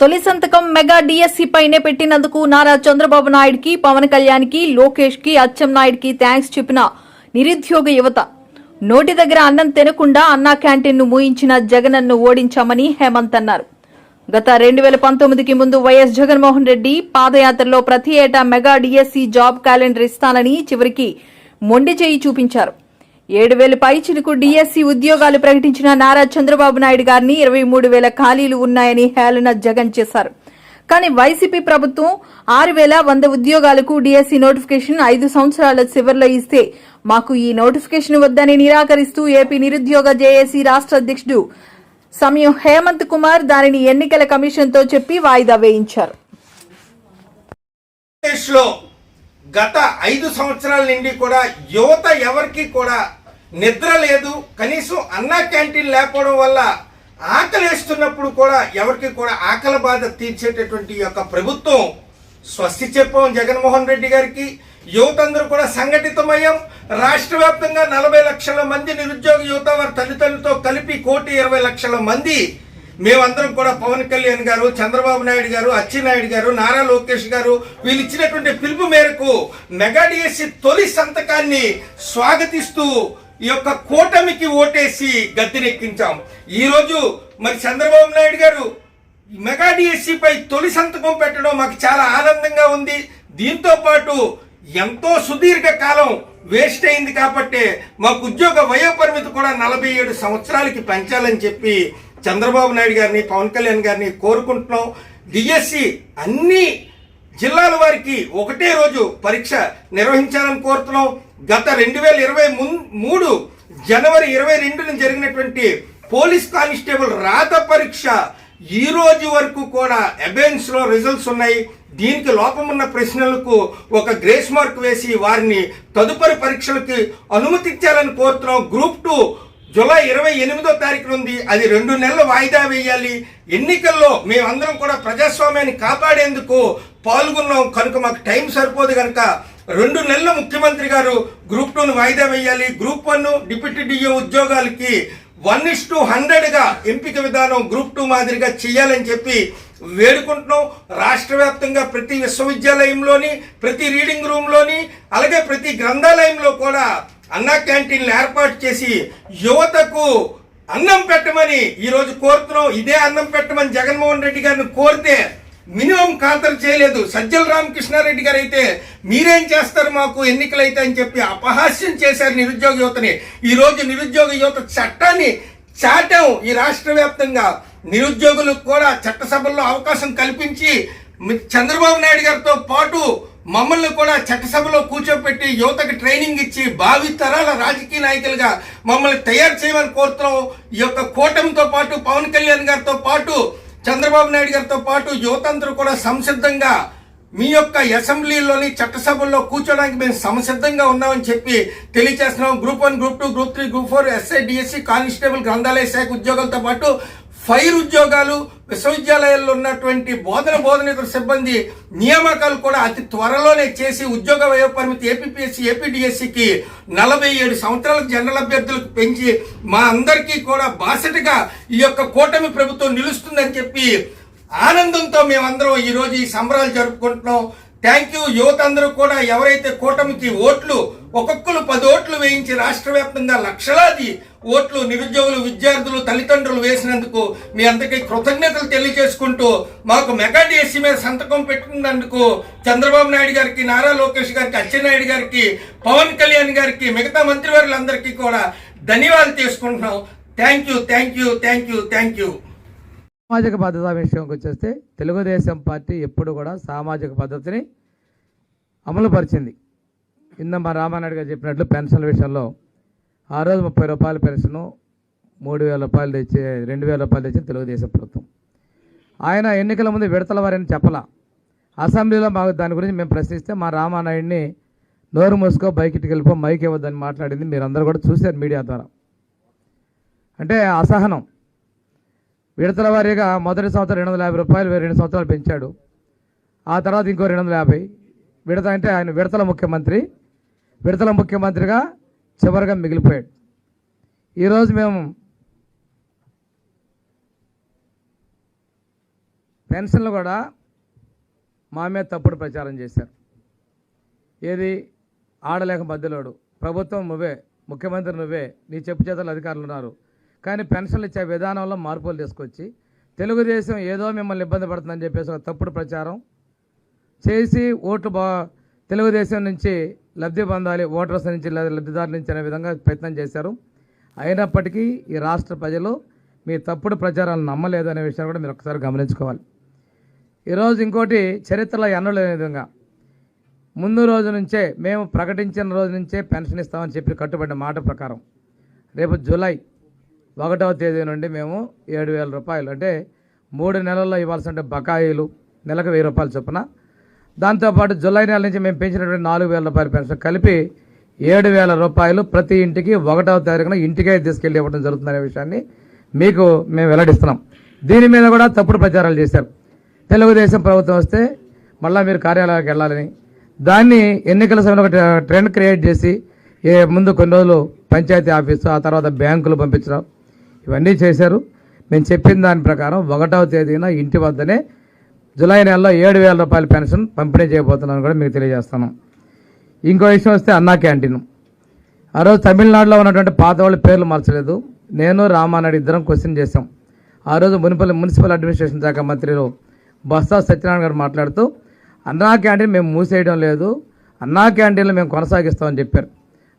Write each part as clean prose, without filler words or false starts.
తొలి సంతకం mega DSC పైనే పెట్టినందుకు నారా చంద్రబాబు నాయుడుకి, పవన్ కళ్యాణ్కి, లోకేష్కి, అచ్చెన్నాయుడుకి థ్యాంక్స్ చెప్పిన నిరుద్యోగ యువత. నోటి దగ్గర అన్నం తినకుండా అన్నా క్యాంటీన్ను మూయించిన జగన్ను ఓడించామని హేమంత్ అన్నారు. గత 2019కి ముందు వైఎస్ జగన్మోహన్ రెడ్డి పాదయాత్రలో ప్రతి ఏటా మెగా డిఎస్సి జాబ్ క్యాలెండర్ ఇస్తానని చివరికి మొండి చేయి చూపించారు. 7,000 పైచిలకు డిఎస్సి ఉద్యోగాలు ప్రకటించిన నారా చంద్రబాబు నాయుడు గారిని 23,000 ఖాళీలు ఉన్నాయని హేళన జగన్ చేశారు. కానీ వైసీపీ ప్రభుత్వం 6,100 ఉద్యోగాలకు డిఎస్సి నోటిఫికేషన్ 5 సంవత్సరాల చివరిలో ఇస్తే మాకు ఈ నోటిఫికేషన్ వద్దని నిరాకరిస్తూ ఏపీ నిరుద్యోగ జేఏసీ రాష్ట్ర అధ్యక్షుడు సమయం హేమంత్ కుమార్ దానిని ఎన్నికల కమిషన్తో చెప్పి వాయిదా వేయించారు. గత 5 సంవత్సరాల నుండి కూడా యువత ఎవరికి కూడా నిద్ర లేదు. కనీసం అన్నా క్యాంటీన్ లేకపోవడం వల్ల ఆకలేస్తున్నప్పుడు కూడా ఎవరికి కూడా ఆకలి బాధ తీర్చేటటువంటి యొక్క ప్రభుత్వం. స్వస్తి చెప్పాం జగన్మోహన్ రెడ్డి గారికి. యువత అందరూ కూడా సంఘటితమయ్యాం. రాష్ట్ర వ్యాప్తంగా 40 లక్షల మంది నిరుద్యోగ యువత వారి తల్లిదండ్రులతో కలిపి 1,20,00,000 మంది మేమందరం కూడా పవన్ కళ్యాణ్ గారు, చంద్రబాబు నాయుడు గారు, అచ్చెన్నాయుడు గారు, నారా లోకేష్ గారు వీళ్ళు ఇచ్చినటువంటి పిలుపు మేరకు మెగా డిఎస్సి తొలి సంతకాన్ని స్వాగతిస్తూ ఈ యొక్క కూటమికి ఓటేసి గద్దెనెక్కించాం. ఈరోజు మరి చంద్రబాబు నాయుడు గారు మెగా డిఎస్సి పై తొలి సంతకం పెట్టడం మాకు చాలా ఆనందంగా ఉంది. దీంతో పాటు ఎంతో సుదీర్ఘ కాలం వేస్ట్ అయింది కాబట్టి మాకు ఉద్యోగ వయోపరిమితి కూడా 47 సంవత్సరాలకి పెంచాలని చెప్పి చంద్రబాబు నాయుడు గారిని, పవన్ కళ్యాణ్ గారిని కోరుకుంటున్నాం. డిఎస్సి అన్ని జిల్లాల వారికి ఒకటే రోజు పరీక్ష నిర్వహించాలని కోరుతున్నాం. గత 2023 జనవరి 22న జరిగినటువంటి పోలీస్ కానిస్టేబుల్ రాత పరీక్ష ఈ రోజు వరకు కూడా అబెన్స్ లో రిజల్ట్స్ ఉన్నాయి. దీనికి లోపమున్న ప్రశ్నలకు ఒక గ్రేస్ మార్క్ వేసి వారిని తదుపరి పరీక్షలకి అనుమతించాలని కోరుతున్నాం. గ్రూప్ 2 జూలై 28వ తారీఖున ఉంది. అది 2 నెలలు వాయిదా వేయాలి. ఎన్నికల్లో మేమందరం కూడా ప్రజాస్వామ్యాన్ని కాపాడేందుకు పాల్గొన్నాం కనుక మాకు టైం సరిపోదు కనుక 2 నెలలు ముఖ్యమంత్రి గారు గ్రూప్ 2ను వాయిదా వేయాలి. గ్రూప్ 1 డిప్యూటీ డిఓ ఉద్యోగాలకి 1:100గా ఎంపిక విధానం గ్రూప్ 2 మాదిరిగా చేయాలని చెప్పి వేడుకుంటున్నాం. రాష్ట్ర వ్యాప్తంగా ప్రతి విశ్వవిద్యాలయంలోని, ప్రతి రీడింగ్ రూమ్లోని, అలాగే ప్రతి గ్రంథాలయంలో కూడా అన్నా క్యాంటీన్లు ఏర్పాటు చేసి యువతకు అన్నం పెట్టమని ఈరోజు కోరుతున్నాం. ఇదే అన్నం పెట్టమని జగన్మోహన్ రెడ్డి గారిని కోరితే మినిమం ఖాతరు చేయలేదు. సజ్జల రామకృష్ణారెడ్డి గారు అయితే మీరేం చేస్తారు మాకు ఎన్నికలైతే అని చెప్పి అపహాస్యం చేశారు నిరుద్యోగ యువతని. ఈరోజు నిరుద్యోగ యువత చట్టాన్ని చాటాం. ఈ రాష్ట్ర వ్యాప్తంగా నిరుద్యోగులకు కూడా చట్టసభల్లో అవకాశం కల్పించి చంద్రబాబు నాయుడు గారితో పాటు మమ్మల్ని కూడా చట్టసభలో కూర్చోపెట్టి యువతకి ట్రైనింగ్ ఇచ్చి భావి తరాల రాజకీయ నాయకులుగా మమ్మల్ని తయారు చేయమని కోరుతున్నాం. ఈ యొక్క కూటమితో పాటు పవన్ కళ్యాణ్ గారితో పాటు చంద్రబాబు నాయుడు గారితో పాటు యువతందరూ కూడా సంసిద్ధంగా మీ యొక్క అసెంబ్లీలోని చట్టసభల్లో కూర్చోడానికి మేము సంసిద్ధంగా ఉన్నామని చెప్పి తెలియజేస్తున్నాం. Group 1, group 2, group 3, group 4, SI, DSC, constable, గ్రంథాలయ శాఖ ఉద్యోగాలతో పాటు ఫైర్ ఉద్యోగాలు, విశ్వవిద్యాలయాల్లో ఉన్నటువంటి బోధనేతర సిబ్బంది నియామకాలు కూడా అతి త్వరలోనే చేసి ఉద్యోగ వయోపరిమితి ఏపీపీఎస్సీ, ఏపీడిఎస్సికి 47 సంవత్సరాలకు జనరల్ అభ్యర్థులకు పెంచి మా అందరికీ కూడా బాసటగా ఈ యొక్క కూటమి ప్రభుత్వం నిలుస్తుందని చెప్పి ఆనందంతో మేమందరం ఈరోజు ఈ సంబరాలు జరుపుకుంటున్నాం. Thank you. యువత అందరూ కూడా ఎవరైతే కూటమికి ఓట్లు ఒక్కొక్కరు 10 ఓట్లు వేయించి రాష్ట్ర వ్యాప్తంగా లక్షలాది ఓట్లు నిరుద్యోగులు, విద్యార్థులు, తల్లిదండ్రులు వేసినందుకు మీ అందరికీ కృతజ్ఞతలు తెలియజేసుకుంటూ మాకు మెగా డిఎస్సి మీద సంతకం పెట్టినందుకు చంద్రబాబు నాయుడు గారికి, నారా లోకేష్ గారికి, అచ్చెన్నాయుడు గారికి, పవన్ కళ్యాణ్ గారికి, మిగతా మంత్రివర్యులందరికీ కూడా ధన్యవాదాలు చేసుకుంటున్నాం. Thank you, thank you, thank you, thank you. సామాజిక భద్రత విషయంకి వచ్చేస్తే తెలుగుదేశం పార్టీ ఎప్పుడు కూడా సామాజిక భద్రతని అమలుపరిచింది. కింద మా రామానాయుడు గారు చెప్పినట్లు పెన్షన్ల విషయంలో ఆ రోజు 30 రూపాయల పెన్షను 3,000 రూపాయలు తెచ్చి 2,000 రూపాయలు తెచ్చింది తెలుగుదేశం ప్రభుత్వం. ఆయన ఎన్నికల ముందు విడతల వారిని చెప్పలా. అసెంబ్లీలో మాకు దాని గురించి మేము ప్రశ్నిస్తే మా రామానాయుడిని నోరు మూసుకో, బయటికి వెళ్ళిపో, మైక్ ఇవ్వద్దని మాట్లాడింది మీరందరూ కూడా చూశారు మీడియా ద్వారా. అంటే అసహనం. విడతల వారీగా మొదటి సంవత్సరం 250 రూపాయలు 2 సంవత్సరాలు పెంచాడు. ఆ తర్వాత ఇంకో 250. విడత అంటే ఆయన విడతల ముఖ్యమంత్రిగా చివరిగా మిగిలిపోయాడు. ఈరోజు మేము పెన్షన్లు కూడా మా మీద తప్పుడు ప్రచారం చేశారు. ఏది ఆడలేక మధ్యలోడు, ప్రభుత్వం నువ్వే, ముఖ్యమంత్రి నువ్వే, నీ చెప్పు చేతలు అధికారులు ఉన్నారు, కానీ పెన్షన్లు ఇచ్చే విధానంలో మార్పులు తీసుకొచ్చి తెలుగుదేశం ఏదో మిమ్మల్ని ఇబ్బంది పడుతుందని చెప్పేసి ఒక తప్పుడు ప్రచారం చేసి ఓట్లు తెలుగుదేశం నుంచి లబ్ధి పొందాలి, ఓటర్స్ నుంచి లబ్ధిదారుల నుంచి అనే విధంగా ప్రయత్నం చేశారు. అయినప్పటికీ ఈ రాష్ట్ర ప్రజలు మీ తప్పుడు ప్రచారాలను నమ్మలేదు అనే విషయాన్ని కూడా మీరు ఒకసారి గమనించుకోవాలి. ఈరోజు ఇంకోటి, చరిత్రలో ఎన్నలేని విధంగా ముందు రోజు నుంచే మేము ప్రకటించిన రోజు నుంచే పెన్షన్ ఇస్తామని చెప్పి కట్టుబడిన మాట ప్రకారం రేపు జూలై 1వ తేదీ నుండి మేము 7,000 రూపాయలు, అంటే 3 నెలల్లో ఇవ్వాల్సిన బకాయిలు నెలకు 1,000 రూపాయలు చొప్పున, దాంతోపాటు జూలై నెల నుంచి మేము పెంచినటువంటి 4,000 రూపాయల పెన్షన్ కలిపి 7,000 రూపాయలు ప్రతి ఇంటికి 1వ తారీఖున ఇంటికే తీసుకెళ్ళి ఇవ్వడం జరుగుతుందనే విషయాన్ని మీకు మేము వెల్లడిస్తున్నాం. దీని మీద కూడా తప్పుడు ప్రచారాలు చేశారు. తెలుగుదేశం ప్రభుత్వం వస్తే మళ్ళీ మీరు కార్యాలయానికి వెళ్ళాలని, దాన్ని ఎన్నికల సమయంలో ఒక ట్రెండ్ క్రియేట్ చేసి ముందు కొన్ని రోజులు పంచాయతీ ఆఫీసు, ఆ తర్వాత బ్యాంకులు పంపించడం, ఇవన్నీ చేశారు. మేము చెప్పిన దాని ప్రకారం 1వ తేదీన ఇంటి వద్దనే జూలై నెలలో 7,000 రూపాయల పెన్షన్ పంపిణీ చేయబోతున్నాను కూడా మీకు తెలియజేస్తాను. ఇంకో విషయం వస్తే అన్నా క్యాంటీన్. ఆ రోజు తమిళనాడులో ఉన్నటువంటి పాత వాళ్ళ పేర్లు మార్చలేదు. నేను రామానాయుడు ఇద్దరం క్వశ్చన్ చేశాం. ఆ రోజు మున్సిపల్ అడ్మినిస్ట్రేషన్ శాఖ మంత్రులు బొత్స సత్యనారాయణ గారు మాట్లాడుతూ అన్నా క్యాంటీన్ మేము మూసేయడం లేదు, అన్నా క్యాంటీన్లు మేము కొనసాగిస్తామని చెప్పారు.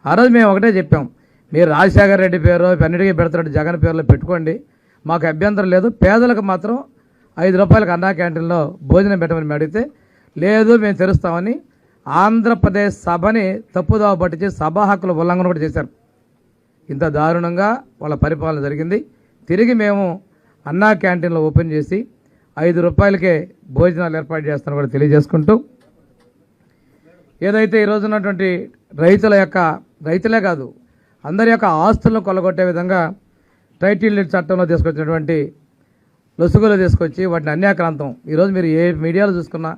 ఆ రోజు మేము ఒకటే చెప్పాం, మీరు రాజశేఖర రెడ్డి పేరు అన్నిటికీ పెడుతున్నట్టు జగన్ పేరులో పెట్టుకోండి, మాకు అభ్యంతరం లేదు, పేదలకు మాత్రం 5 రూపాయలకు అన్నా క్యాంటీన్లో భోజనం పెట్టమని మేము అడిగితే లేదు మేము తెరుస్తామని ఆంధ్రప్రదేశ్ సభని తప్పుదోవ పట్టించి సభా హక్కుల ఉల్లంఘన కూడా చేశారు. ఇంత దారుణంగా వాళ్ళ పరిపాలన జరిగింది. తిరిగి మేము అన్నా క్యాంటీన్లో ఓపెన్ చేసి 5 రూపాయలకే భోజనాలు ఏర్పాటు చేస్తామని కూడా తెలియజేసుకుంటూ, ఏదైతే ఈరోజు ఉన్నటువంటి రైతులే కాదు అందరి యొక్క ఆస్తులను కొల్లగొట్టే విధంగా టైటిల్ డీడ్ చట్టంలో తీసుకొచ్చినటువంటి లొసుగులు తీసుకొచ్చి వాటిని అన్యాక్రాంతం, ఈరోజు మీరు ఏ మీడియాలో చూసుకున్నా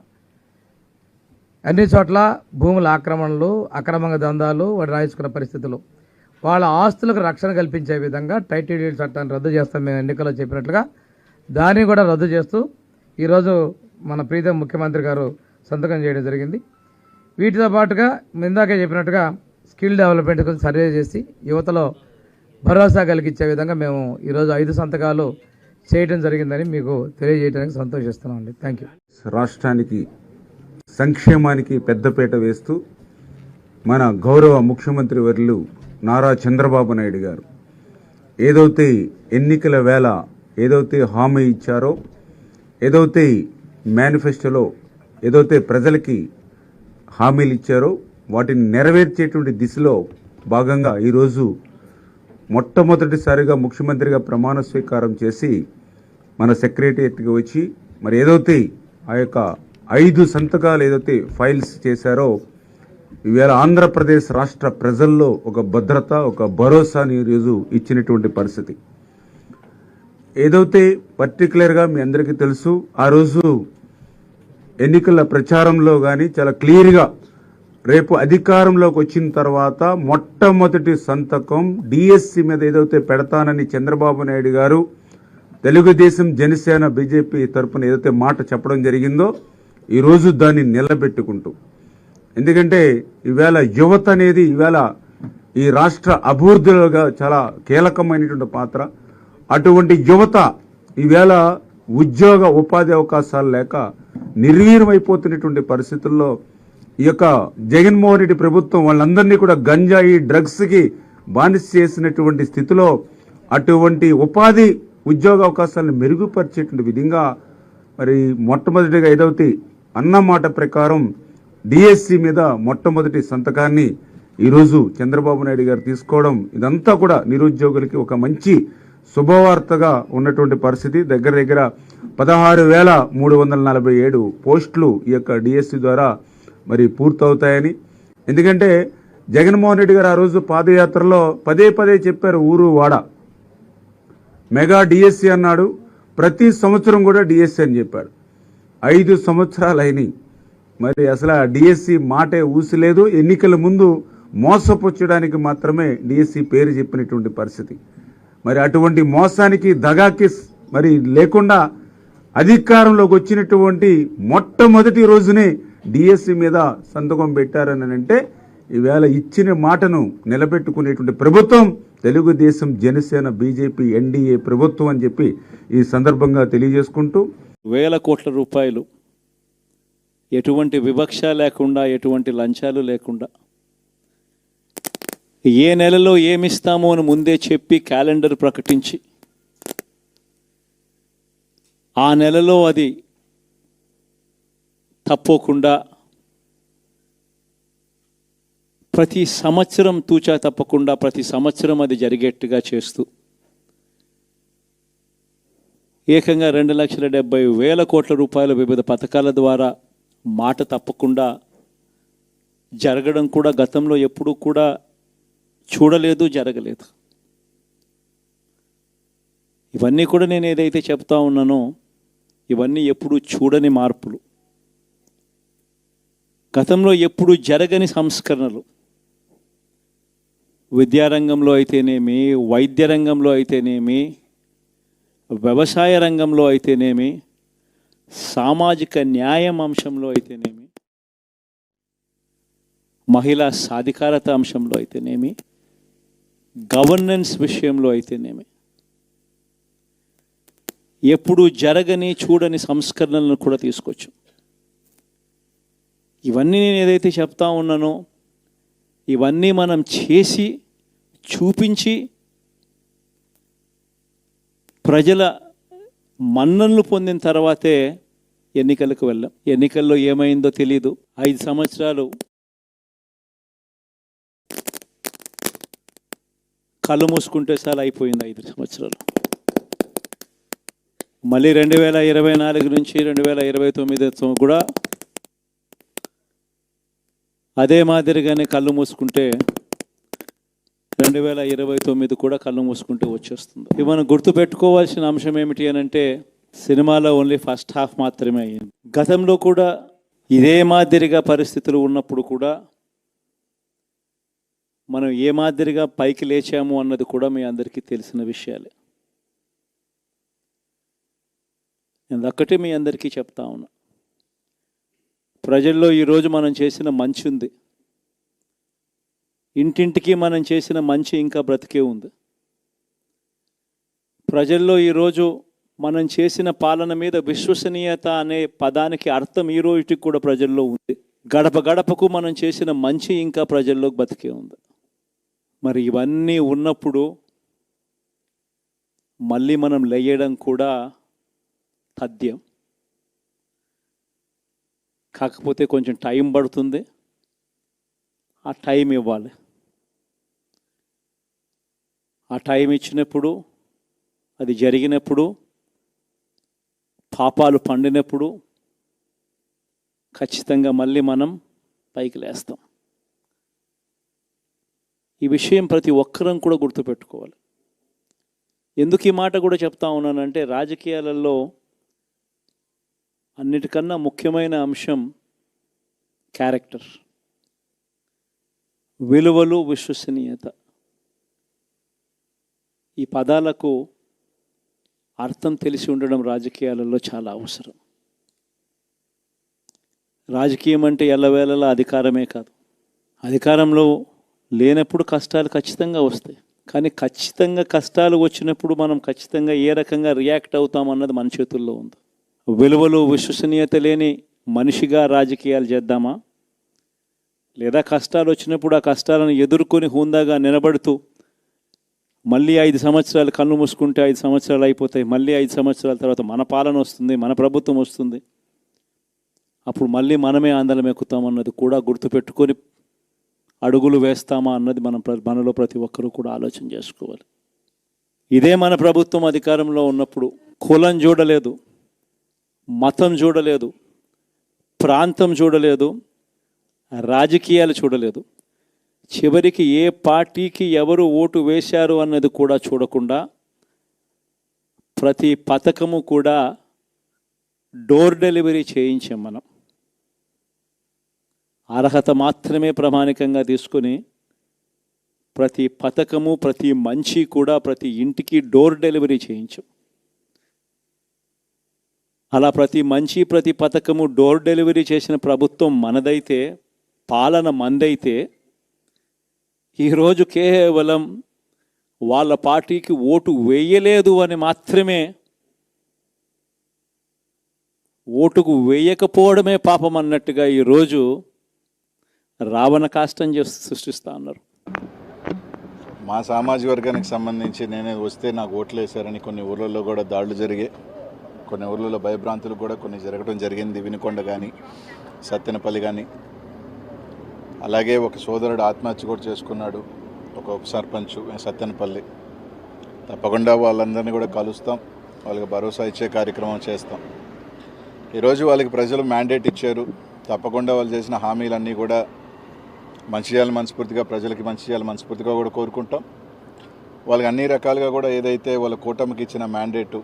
అన్ని చోట్ల భూముల ఆక్రమణలు, అక్రమంగా దందాలు, వాటి రాయించుకున్న పరిస్థితులు, వాళ్ళ ఆస్తులకు రక్షణ కల్పించే విధంగా టైటిల్ డీడ్ చట్టాన్ని రద్దు చేస్తాం మేము ఎన్నికల్లో చెప్పినట్లుగా, దాన్ని కూడా రద్దు చేస్తూ ఈరోజు మన ప్రీతం ముఖ్యమంత్రి గారు సంతకం చేయడం జరిగింది. వీటితో పాటుగా ఇందాకే చెప్పినట్టుగా స్కిల్ డెవలప్మెంట్ గురించి సర్వే చేసి యువతలో భరోసా కలిగించే విధంగా మేము ఈరోజు 5 సంతకాలు చేయడం జరిగిందని మీకు తెలియజేయడానికి సంతోషిస్తున్నామండి. Thank you. రాష్ట్రానికి సంక్షేమానికి పెద్దపీట వేస్తూ మన గౌరవ ముఖ్యమంత్రి వర్యులు నారా చంద్రబాబు నాయుడు గారు ఏదైతే ఎన్నికల వేళ ఏదైతే హామీ ఇచ్చారో, ఏదైతే మేనిఫెస్టోలో ఏదైతే ప్రజలకి హామీలు ఇచ్చారో వాటిని నెరవేర్చేటువంటి దిశలో భాగంగా ఈరోజు మొట్టమొదటిసారిగా ముఖ్యమంత్రిగా ప్రమాణ స్వీకారం చేసి మన సెక్రటేరియట్కి వచ్చి మరి ఏదైతే ఆ యొక్క 5 సంతకాలు ఏదైతే ఫైల్స్ చేశారో, ఈవేళ ఆంధ్రప్రదేశ్ రాష్ట్ర ప్రజల్లో ఒక భద్రత, ఒక భరోసాని ఈరోజు ఇచ్చినటువంటి పరిస్థితి. ఏదైతే పర్టికులర్గా మీ అందరికీ తెలుసు, ఆ రోజు ఎన్నికల ప్రచారంలో కానీ చాలా క్లియర్గా రేపు అధికారంలోకి వచ్చిన తర్వాత మొట్టమొదటి సంతకం డిఎస్సి మీద ఏదైతే పెడతానని చంద్రబాబు నాయుడు గారు తెలుగుదేశం, జనసేన, బీజేపీ తరఫున ఏదైతే మాట చెప్పడం జరిగిందో ఈరోజు దాన్ని నిలబెట్టుకుంటూ, ఎందుకంటే ఈవేళ యువత అనేది ఈవేళ ఈ రాష్ట్ర అభివృద్ధిలోగా చాలా కీలకమైనటువంటి పాత్ర. అటువంటి యువత ఈవేళ ఉద్యోగ ఉపాధి అవకాశాలు లేక నిర్వీర్యమైపోతున్నటువంటి పరిస్థితుల్లో ఈ యొక్క జగన్మోహన్ రెడ్డి ప్రభుత్వం వాళ్ళందరినీ కూడా గంజాయి, డ్రగ్స్కి బానిస చేసినటువంటి స్థితిలో అటువంటి ఉపాధి ఉద్యోగ అవకాశాలను మెరుగుపరిచేటువంటి విధంగా మరి మొట్టమొదటిగా ఏదైతే అన్నమాట ప్రకారం డిఎస్సి మీద మొట్టమొదటి సంతకాన్ని ఈరోజు చంద్రబాబు నాయుడు గారు తీసుకోవడం, ఇదంతా కూడా నిరుద్యోగులకి ఒక మంచి శుభవార్తగా ఉన్నటువంటి పరిస్థితి. దగ్గర దగ్గర 16,347 పోస్టులు ఈ యొక్క డిఎస్సి ద్వారా మరి పూర్తవుతాయని, ఎందుకంటే జగన్మోహన్ రెడ్డి గారు ఆ రోజు పాదయాత్రలో పదే చెప్పారు, ఊరు వాడ మెగా డిఎస్సి అన్నాడు, ప్రతి సంవత్సరం కూడా డిఎస్సి అని చెప్పాడు. 5 సంవత్సరాలు అయినాయి, మరి అసలు ఆ డిఎస్సి మాటే ఊసిలేదు. ఎన్నికల ముందు మోసపుచ్చడానికి మాత్రమే డిఎస్సి పేరు చెప్పినటువంటి పరిస్థితి. మరి అటువంటి మోసానికి, దగాకి మరి లేకుండా అధికారంలోకి వచ్చినటువంటి మొట్టమొదటి రోజునే డిఎస్సి మీద సంతకం పెట్టారని అంటే ఈవేళ ఇచ్చిన మాటను నిలబెట్టుకునేటువంటి ప్రభుత్వం తెలుగుదేశం, జనసేన, బీజేపీ, ఎన్డీఏ ప్రభుత్వం అని చెప్పి ఈ సందర్భంగా తెలియజేసుకుంటూ వేల కోట్ల రూపాయలు ఎటువంటి వివక్ష లేకుండా, ఎటువంటి లంచాలు లేకుండా, ఏ నెలలో ఏమిస్తామో అని ముందే చెప్పి క్యాలెండర్ ప్రకటించి ఆ నెలలో అది తప్పకుండా ప్రతి సంవత్సరం తూచా తప్పకుండా ప్రతి సంవత్సరం అది జరిగేట్టుగా చేస్తూ ఏకంగా 2,70,000 కోట్ల రూపాయల వివిధ పథకాల ద్వారా మాట తప్పకుండా జరగడం కూడా గతంలో ఎప్పుడూ కూడా చూడలేదు, జరగలేదు. ఇవన్నీ కూడా నేను ఏదైతే చెప్తా ఉన్నానో ఇవన్నీ ఎప్పుడూ చూడని మార్పులు, గతంలో ఎప్పుడూ జరగని సంస్కరణలు. విద్యారంగంలో అయితేనేమి, వైద్య రంగంలో అయితేనేమి, వ్యవసాయ రంగంలో అయితేనేమి, సామాజిక న్యాయం అంశంలో అయితేనేమి, మహిళా సాధికారత అంశంలో అయితేనేమి, గవర్నెన్స్ విషయంలో అయితేనేమి ఎప్పుడు జరగని చూడని సంస్కరణలను కూడా తీసుకొచ్చు. ఇవన్నీ నేను ఏదైతే చెప్తా ఉన్నానో ఇవన్నీ మనం చేసి చూపించి ప్రజల మన్ననలు పొందిన తర్వాతే ఎన్నికలకు వెళ్ళాం. ఎన్నికల్లో ఏమైందో తెలీదు. 5 సంవత్సరాలు కళ్ళు మూసుకుంటే చాలా అయిపోయింది. 5 సంవత్సరాలు. మళ్ళీ 2024 నుంచి 2029 కూడా అదే మాదిరిగానే కళ్ళు మూసుకుంటే 2029 కూడా కళ్ళు మూసుకుంటే వచ్చేస్తుంది. ఇవి మనం గుర్తుపెట్టుకోవాల్సిన అంశం ఏమిటి అని అంటే సినిమాలో ఓన్లీ ఫస్ట్ హాఫ్ మాత్రమే అయ్యింది. గతంలో కూడా ఇదే మాదిరిగా పరిస్థితులు ఉన్నప్పుడు కూడా మనం ఏ మాదిరిగా పైకి లేచాము అన్నది కూడా మీ అందరికీ తెలిసిన విషయాలే. నేను ఒక్కటే మీ అందరికీ చెప్తా ఉన్నా, ప్రజల్లో ఈరోజు మనం చేసిన మంచి ఉంది. ఇంటింటికి మనం చేసిన మంచి ఇంకా బ్రతికే ఉంది. ప్రజల్లో ఈరోజు మనం చేసిన పాలన మీద విశ్వసనీయత అనే పదానికి అర్థం ఈ రోజుకి కూడా ప్రజల్లో ఉంది. గడప గడపకు మనం చేసిన మంచి ఇంకా ప్రజల్లో బతికే ఉంది. మరి ఇవన్నీ ఉన్నప్పుడు మళ్ళీ మనం లేయడం కూడా తథ్యం. కాకపోతే కొంచెం టైం పడుతుంది. ఆ టైం ఇవ్వాలి. ఆ టైం ఇచ్చినప్పుడు, అది జరిగినప్పుడు, పాపాలు పండినప్పుడు ఖచ్చితంగా మళ్ళీ మనం పైకి లేస్తాం. ఈ విషయం ప్రతి ఒక్కరం కూడా గుర్తుపెట్టుకోవాలి. ఎందుకు ఈ మాట కూడా చెప్తా ఉన్నానంటే రాజకీయాలలో అన్నిటికన్నా ముఖ్యమైన అంశం క్యారెక్టర్, విలువలు, విశ్వసనీయత. ఈ పదాలకు అర్థం తెలిసి ఉండడం రాజకీయాలలో చాలా అవసరం. రాజకీయం అంటే ఎల్లవేళలా అధికారమే కాదు. అధికారంలో లేనప్పుడు కష్టాలు ఖచ్చితంగా వస్తాయి. కానీ ఖచ్చితంగా కష్టాలు వచ్చినప్పుడు మనం ఖచ్చితంగా ఏ రకంగా రియాక్ట్ అవుతామన్నది మన చేతుల్లో ఉంది. విలువలు, విశ్వసనీయత లేని మనిషిగా రాజకీయాలు చేద్దామా, లేదా కష్టాలు వచ్చినప్పుడు ఆ కష్టాలను ఎదుర్కొని హుందాగా నిలబడుతూ మళ్ళీ 5 సంవత్సరాలు కళ్ళు మూసుకుంటే 5 సంవత్సరాలు అయిపోతాయి, మళ్ళీ 5 సంవత్సరాల తర్వాత మన పాలన వస్తుంది, మన ప్రభుత్వం వస్తుంది, అప్పుడు మళ్ళీ మనమే ఆందోళన ఎక్కుతామన్నది కూడా గుర్తుపెట్టుకొని అడుగులు వేస్తామా అన్నది మనలో ప్రతి ఒక్కరూ కూడా ఆలోచన చేసుకోవాలి. ఇదే మన ప్రభుత్వం అధికారంలో ఉన్నప్పుడు కులం చూడలేదు, మతం చూడలేదు, ప్రాంతం చూడలేదు, రాజకీయాలు చూడలేదు, చివరికి ఏ పార్టీకి ఎవరు ఓటు వేశారు అన్నది కూడా చూడకుండా ప్రతి పథకము కూడా డోర్ డెలివరీ చేయించాం. మనం అర్హత మాత్రమే ప్రామాణికంగా తీసుకొని ప్రతి పథకము, ప్రతి మంచి కూడా ప్రతి ఇంటికి డోర్ డెలివరీ చేయించాం. అలా ప్రతి పథకము డోర్ డెలివరీ చేసిన ప్రభుత్వం మనదైతే, పాలన మందైతే, ఈరోజు కేవలం వాళ్ళ పార్టీకి ఓటు వేయలేదు అని మాత్రమే, ఓటుకు వేయకపోవడమే పాపం అన్నట్టుగా ఈరోజు రావణ కాష్టం సృష్టిస్తూ ఉన్నారు. మా సామాజిక వర్గానికి సంబంధించి నేనే వస్తే నాకు ఓట్లు వేశారని కొన్ని ఊర్లలో కూడా దాడులు జరిగాయి. కొన్ని ఊర్లలో భయభ్రాంతులు కూడా కొన్ని జరగడం జరిగింది. వినుకొండ కానీ, సత్తెనపల్లి కానీ. అలాగే ఒక సోదరుడు ఆత్మహత్య కూడా చేసుకున్నాడు, ఒక ఉప సర్పంచ్ సత్తెనపల్లి. తప్పకుండా వాళ్ళందరినీ కూడా కలుస్తాం, వాళ్ళకి భరోసా ఇచ్చే కార్యక్రమం చేస్తాం. ఈరోజు వాళ్ళకి ప్రజలు మ్యాండేట్ ఇచ్చారు. తప్పకుండా వాళ్ళు చేసిన హామీలన్నీ కూడా మంచి చేయాలని మనస్ఫూర్తిగా, ప్రజలకి మంచి చేయాలని మనస్ఫూర్తిగా కూడా కోరుకుంటాం. వాళ్ళకి అన్ని రకాలుగా కూడా ఏదైతే వాళ్ళ కూటమికి ఇచ్చిన మ్యాండేటు,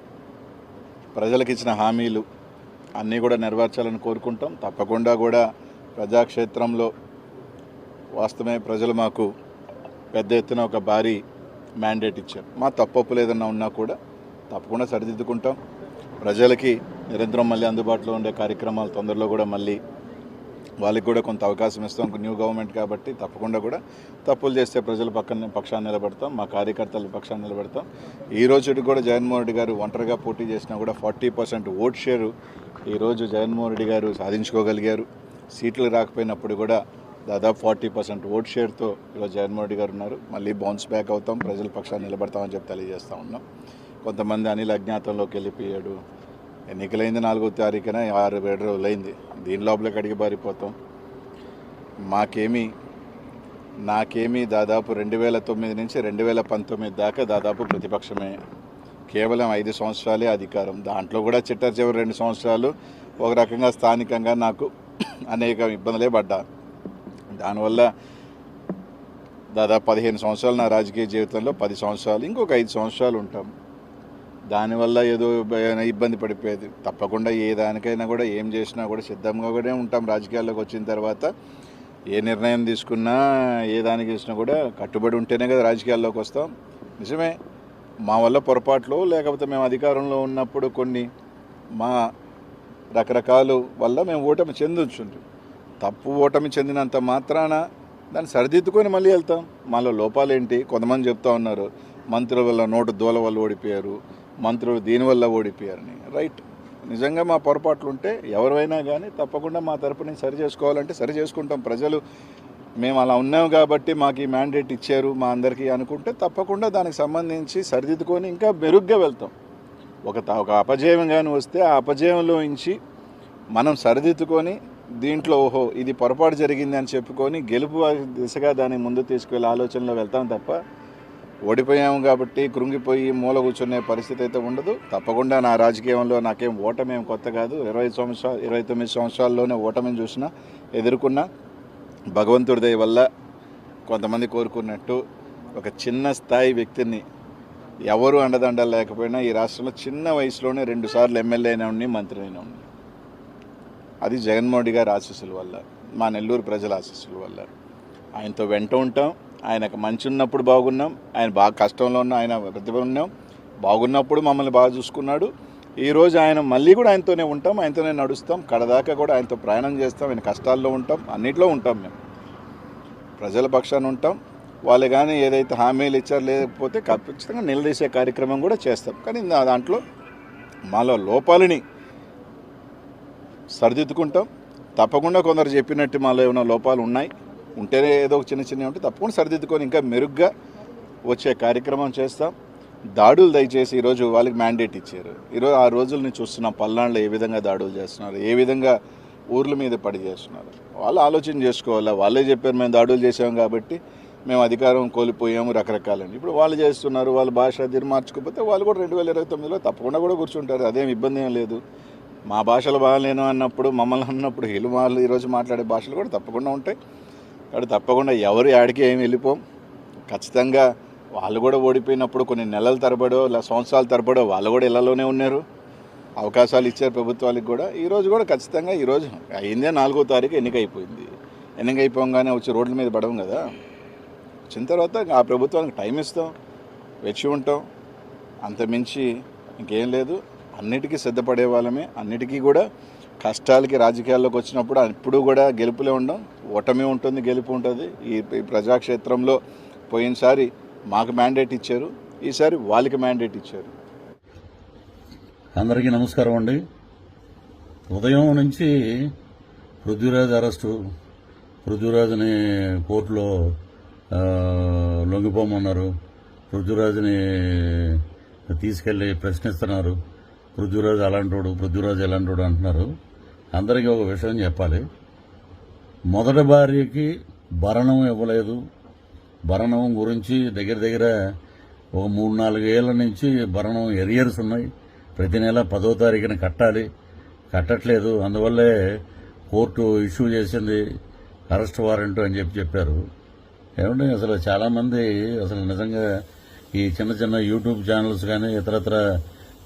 ప్రజలకు ఇచ్చిన హామీలు అన్నీ కూడా నెరవేర్చాలని కోరుకుంటాం. తప్పకుండా కూడా ప్రజాక్షేత్రంలో వాస్తవమే ప్రజలు మాకు పెద్ద ఎత్తున ఒక భారీ మ్యాండేట్ ఇచ్చారు. మా తప్పొప్పులు ఏదన్నా ఉన్నా కూడా తప్పకుండా సరిదిద్దుకుంటాం. ప్రజలకి నిరంతరం మళ్ళీ అందుబాటులో ఉండే కార్యక్రమాలు తొందరలో కూడా మళ్ళీ వాళ్ళకి కూడా కొంత అవకాశం ఇస్తాం. న్యూ గవర్నమెంట్ కాబట్టి తప్పకుండా కూడా తప్పులు చేస్తే ప్రజల పక్షాన్ని నిలబెడతాం, మా కార్యకర్తల పక్షాన్ని నిలబెడతాం. ఈ రోజుకి కూడా జగన్మోహన్ రెడ్డి గారు ఒంటరిగా పోటీ చేసినా కూడా 40% ఓట్ షేరు ఈరోజు జగన్మోహన్ రెడ్డి గారు సాధించుకోగలిగారు. సీట్లు రాకపోయినప్పుడు కూడా దాదాపు 40% ఓట్ షేర్తో ఈరోజు జగన్మోహన్ రెడ్డి గారు ఉన్నారు. మళ్ళీ బౌన్స్ బ్యాక్ అవుతాం, ప్రజల పక్షాన్ని నిలబడతామని చెప్పి తెలియజేస్తూ ఉన్నాం. కొంతమంది అనిల్ అజ్ఞాతంలోకి వెళ్ళిపోయాడు. ఎన్నికలైంది 4వ తారీఖున 6-7 రోజులైంది. దీని లోపలికి అడిగి బారిపోతాం. నాకేమీ దాదాపు 2009 నుంచి 2019 దాకా దాదాపు ప్రతిపక్షమే. కేవలం 5 సంవత్సరాలే అధికారం. దాంట్లో కూడా చివరి 2 సంవత్సరాలు ఒక రకంగా స్థానికంగా నాకు అనేక ఇబ్బందులే పడ్డా. దానివల్ల దాదాపు 15 సంవత్సరాలు నా రాజకీయ జీవితంలో, 10 సంవత్సరాలు, ఇంకొక 5 సంవత్సరాలు ఉంటాం. దానివల్ల ఏదో ఇబ్బంది పడిపోయేది. తప్పకుండా ఏ దానికైనా కూడా ఏం చేసినా కూడా సిద్ధంగా కూడా ఉంటాం. రాజకీయాల్లోకి వచ్చిన తర్వాత ఏ నిర్ణయం తీసుకున్నా, ఏ దానికి చేసినా కూడా కట్టుబడి ఉంటేనే కదా రాజకీయాల్లోకి వస్తాం. నిజమే, మా వల్ల పొరపాట్లు, లేకపోతే మేము అధికారంలో ఉన్నప్పుడు కొన్ని మా రకరకాల వల్ల మేము ఓటమి చెందొచ్చు. తప్పు ఓటమి చెందినంత మాత్రాన దాన్ని సరిదిద్దుకొని మళ్ళీ వెళ్తాం. మాలో లోపాలేంటి? కొంతమంది చెప్తా ఉన్నారు మంత్రుల వల్ల, నోటు దూల వల్ల ఓడిపోయారు, మంత్రులు దీనివల్ల ఓడిపోయారని. రైట్, నిజంగా మా పొరపాట్లు ఉంటే ఎవరైనా కానీ తప్పకుండా మా తరపున సరి చేసుకోవాలంటే సరి చేసుకుంటాం. ప్రజలు మేము అలా ఉన్నాం కాబట్టి మాకు ఈ మ్యాండేట్ ఇచ్చారు మా అందరికీ అనుకుంటే తప్పకుండా దానికి సంబంధించి సరిదిద్దుకొని ఇంకా మెరుగ్గా వెళ్తాం. ఒక అపజయం కానీ వస్తే ఆ అపజయంలో నుంచి మనం సరిదిద్దుకొని దీంట్లో ఓహో ఇది పొరపాటు జరిగింది అని చెప్పుకొని గెలుపు దిశగా దాన్ని ముందు తీసుకెళ్ళే ఆలోచనలో వెళ్తాం తప్ప ఓడిపోయాము కాబట్టి కృంగిపోయి మూల కూర్చునే పరిస్థితి అయితే ఉండదు. తప్పకుండా నా రాజకీయంలో నాకేం ఓటమేం కొత్త కాదు. 29 సంవత్సరాల్లోనే ఓటమిని చూసినా, ఎదుర్కొన్నా. భగవంతుడి దయ వల్ల కొంతమంది కోరుకున్నట్టు ఒక చిన్న స్థాయి వ్యక్తిని, ఎవరు అండదండలు లేకపోయినా ఈ రాష్ట్రంలో చిన్న వయసులోనే 2 సార్లు ఎమ్మెల్యే అయినా ఉండి, మంత్రి అయినా ఉండి. అది జగన్మోహన్ రెడ్డి గారి ఆశీస్సుల వల్ల, మా నెల్లూరు ప్రజల ఆశీస్సుల వల్ల. ఆయనతో వెంట ఉంటాం. ఆయనకు మంచి ఉన్నప్పుడు బాగున్నాం, ఆయన బాగా కష్టంలో ఉన్న ఆయన ప్రతిభ ఉన్నాం. బాగున్నప్పుడు మమ్మల్ని బాగా చూసుకున్నాడు. ఈరోజు ఆయన మళ్ళీ కూడా ఆయనతోనే ఉంటాం, ఆయనతోనే నడుస్తాం, కడదాకా కూడా ఆయనతో ప్రయాణం చేస్తాం. ఆయన కష్టాల్లో ఉంటాం, అన్నిట్లో ఉంటాం. మేము ప్రజల పక్షాన ఉంటాం. వాళ్ళు కానీ ఏదైతే హామీలు ఇచ్చారో లేకపోతే ఖచ్చితంగా నిలదీసే కార్యక్రమం కూడా చేస్తాం. కానీ దాంట్లో మాలో లోపాలని సరిదిద్దుకుంటాం. తప్పకుండా కొందరు చెప్పినట్టు మాలో ఏమైనా లోపాలు ఉంటేనే ఏదో ఒక చిన్న ఉంటే తప్పకుండా సరిదిద్దుకొని ఇంకా మెరుగ్గా వచ్చే కార్యక్రమం చేస్తాం. దాడులు దయచేసి ఈరోజు వాళ్ళకి మ్యాండేట్ ఇచ్చారు. ఈరోజు ఆ రోజుల్ని చూస్తున్నాం. పల్నాడులో ఏ విధంగా దాడులు చేస్తున్నారు, ఏ విధంగా ఊర్ల మీద పడి చేస్తున్నారు. వాళ్ళు ఆలోచన చేసుకోవాలా. వాళ్ళే చెప్పారు మేము దాడులు చేసాం కాబట్టి మేము అధికారం కోల్పోయాము రకరకాలని. ఇప్పుడు వాళ్ళు చేస్తున్నారు. వాళ్ళ భాష తీరు మార్చుకోకపోతే వాళ్ళు కూడా 2029లో తప్పకుండా కూడా కూర్చుంటారు. అదేం ఇబ్బంది ఏం లేదు. మా భాషలు బాగాలేను అన్నప్పుడు, మమ్మల్ని అన్నప్పుడు వాళ్ళు ఈరోజు మాట్లాడే భాషలు కూడా తప్పకుండా ఉంటాయి. కాబట్టి తప్పకుండా ఎవరు ఆడికి ఏమి వెళ్ళిపోం. ఖచ్చితంగా వాళ్ళు కూడా ఓడిపోయినప్పుడు కొన్ని నెలల తరబడో సంవత్సరాల తరబడో వాళ్ళు కూడా ఇళ్లలోనే ఉన్నారు. అవకాశాలు ఇచ్చారు ప్రభుత్వాలకు కూడా. ఈరోజు కూడా ఖచ్చితంగా ఈరోజు అయిందే 4వ తారీఖు ఎన్నిక అయిపోయింది. ఎన్నిక అయిపోగానే వచ్చి రోడ్ల మీద పడడం కదా. వచ్చిన తర్వాత ఆ ప్రభుత్వానికి టైం ఇస్తాం, వేచి ఉంటాం. అంతమించి ఇంకేం లేదు. అన్నిటికీ సిద్ధపడే వాళ్ళమే. అన్నిటికీ కూడా కష్టాలకి రాజకీయాల్లోకి వచ్చినప్పుడు అప్పుడు కూడా గెలుపులే ఉండడం, ఓటమి ఉంటుంది, గెలుపు ఉంటుంది. ఈ ప్రజాక్షేత్రంలో పోయినసారి మాకు మ్యాండేట్ ఇచ్చారు, ఈసారి వాళ్ళకి మ్యాండేట్ ఇచ్చారు. అందరికీ నమస్కారం అండి. ఉదయం నుంచి పృథ్వీరాజ్ అరెస్టు, పృథ్వీరాజ్ని కోర్టులో లొంగిపోమన్నారు, పృథ్వీరాజ్ని తీసుకెళ్లి ప్రశ్నిస్తున్నారు, పృథ్వీరాజ్ అలాంటోడు, పృథ్వీరాజ్ ఎలాంటోడు అంటున్నారు. అందరికీ ఒక విషయం చెప్పాలి. మొదటి భార్యకి భరణం ఇవ్వలేదు. భరణం గురించి దగ్గర ఒక 3-4 ఏళ్ల నుంచి భరణం ఎరియర్స్ ఉన్నాయి. ప్రతి నెల 10వ తారీఖున కట్టాలి, కట్టట్లేదు. అందువల్లే కోర్టు ఇష్యూ చేసింది అరెస్ట్ వారెంట్ అని చెప్పారు. ఏమంటే అసలు చాలామంది అసలు నిజంగా ఈ చిన్న యూట్యూబ్ ఛానల్స్ కానీ ఇతరత్ర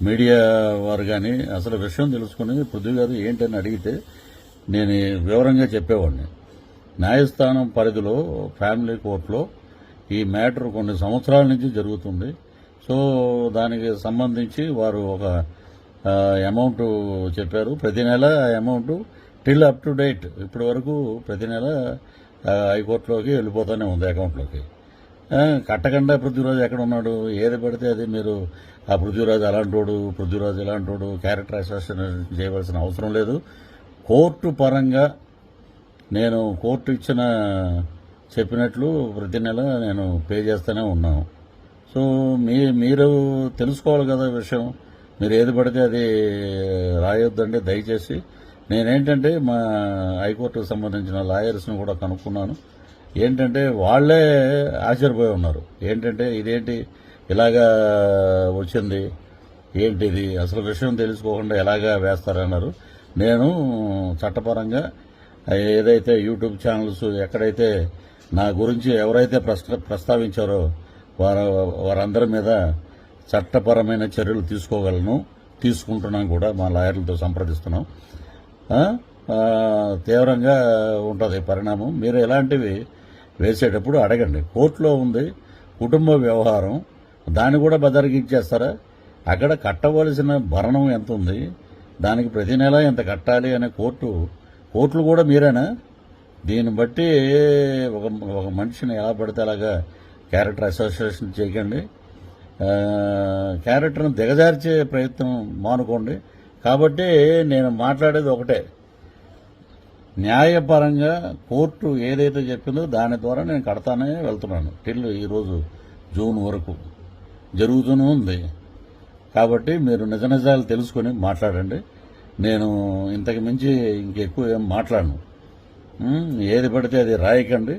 మీడియా వారు కానీ అసలు విషయం తెలుసుకుని పృథ్వీ గారు ఏంటని అడిగితే నేను వివరంగా చెప్పేవాడిని. న్యాయస్థానం పరిధిలో ఫ్యామిలీ కోర్టులో ఈ మ్యాటర్ కొన్ని సంవత్సరాల నుంచి జరుగుతుంది. సో దానికి సంబంధించి వారు ఒక అమౌంట్ చెప్పారు. ప్రతి నెల amount till up to date ఇప్పటి వరకు ప్రతి నెల హైకోర్టులోకి వెళ్ళిపోతూనే ఉంది అకౌంట్లోకి. కట్టకుండా పృథ్వీరాజ్ ఎక్కడ ఉన్నాడు? ఏది పడితే అది మీరు ఆ పృథ్వీరాజ్ అలాంటోడు, పృథ్వీరాజ్ ఇలాంటోడు క్యారెక్టర్ అసోసియేషన్ చేయవలసిన అవసరం లేదు. కోర్టు పరంగా నేను కోర్టు చెప్పినట్లు ప్రతి నెల నేను పే చేస్తూనే ఉన్నాను. సో మీరు తెలుసుకోవాలి కదా విషయం. మీరు ఏది పడితే అది రాయొద్దండి దయచేసి. నేనేంటంటే మా హైకోర్టుకు సంబంధించిన లాయర్స్ని కూడా కనుక్కున్నాను. ఏంటంటే వాళ్లే ఆశ్చర్యపోయి ఉన్నారు. ఏంటంటే ఇదేంటి ఇలాగా వచ్చింది, ఏంటిది అసలు విషయం తెలుసుకోకుండా ఎలాగా వేస్తారన్నారు. నేను చట్టపరంగా ఏదైతే యూట్యూబ్ ఛానల్స్ ఎక్కడైతే నా గురించి ఎవరైతే ప్రస్తావించారో వారందరి మీద చట్టపరమైన చర్యలు తీసుకుంటున్నాం కూడా. మా లాయర్లతో సంప్రదిస్తున్నాం. తీవ్రంగా ఉంటుంది పరిణామం. మీరు ఎలాంటివి వేసేటప్పుడు అడగండి. కోర్టులో ఉంది కుటుంబ వ్యవహారం, దాన్ని కూడా బదరికి ఇచ్చేస్తారా? అక్కడ కట్టవలసిన భరణం ఎంత ఉంది, దానికి ప్రతి నెల ఎంత కట్టాలి అనే కోర్టులు కూడా మీరేనా? దీన్ని బట్టి ఒక మనిషిని ఎలా పడితే అలాగా క్యారెక్టర్ అసోసియేషన్ చేయకండి. క్యారెక్టర్ను దిగజార్చే ప్రయత్నం మానుకోండి. కాబట్టి నేను మాట్లాడేది ఒకటే, న్యాయపరంగా కోర్టు ఏదైతే చెప్పిందో దాని ద్వారా నేను కడతానే వెళ్తున్నాను. టిల్ ఈరోజు జూన్ వరకు జరుగుతూనే ఉంది. కాబట్టి మీరు నిజాలు తెలుసుకుని మాట్లాడండి. నేను ఇంతకు మించి ఇంకెక్కువ ఏం మాట్లాడను. ఏది పడితే అది రాయకండి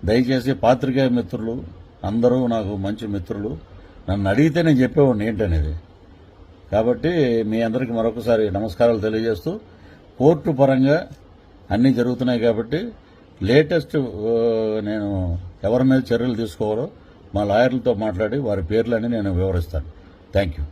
దయచేసి. పాత్రికేయ మిత్రులు అందరూ నాకు మంచి మిత్రులు. నన్ను అడిగితే నేను చెప్పేవాడిని ఏంటనేది. కాబట్టి మీ అందరికీ మరొకసారి నమస్కారాలు తెలియజేస్తూ, కోర్టు పరంగా అన్నీ జరుగుతున్నాయి కాబట్టి లేటెస్ట్ నేను ఎవరి మీద చర్యలు తీసుకోవాలో మా లాయర్లతో మాట్లాడి వారి పేర్లన్నీ నేను వివరిస్తాను. Thank you.